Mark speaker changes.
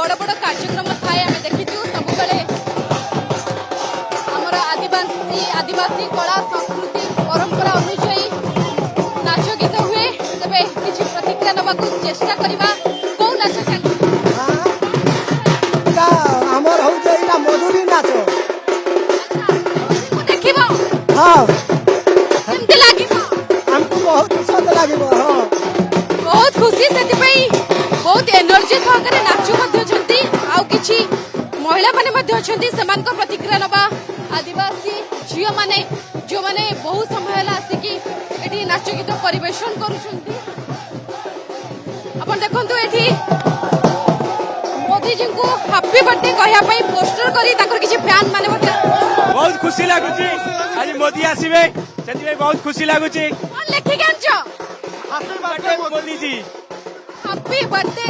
Speaker 1: बड़ बड़ कार्यक्रम थाए आम देखीचु सब आमर आदिवासी कला संस्कृति परंपरा अनुजाई नाच गीत हुए तेरे किसी प्रतिक्रिया नवा चेष्टा करवा कौ नाच
Speaker 2: आमर हूँ मधुरी नाच
Speaker 1: देख
Speaker 2: हाँ
Speaker 1: लगे
Speaker 2: हमको बहुत स्वाद लगे हाँ
Speaker 1: बहुत खुशी से बहुत एनर्जी सहकारे नाचु किछि महिला माने प्रतिक्रिया नवा आदिवासी झील माने जो माने बहुत समय आसिकी एठी नाच गीत परिवेशन करुछंती अपन देखंतु एठी मोदी जी को हैप्पी बर्थडे कहया पई पोस्टर करी ताकर किछि फैन माने
Speaker 3: बहुत खुशी लागुची आज मोदी आसीबे सेति बहुत खुशी लागुची
Speaker 1: कोन लेखि गंचो
Speaker 3: happy birthday Modi ji
Speaker 1: happy birthday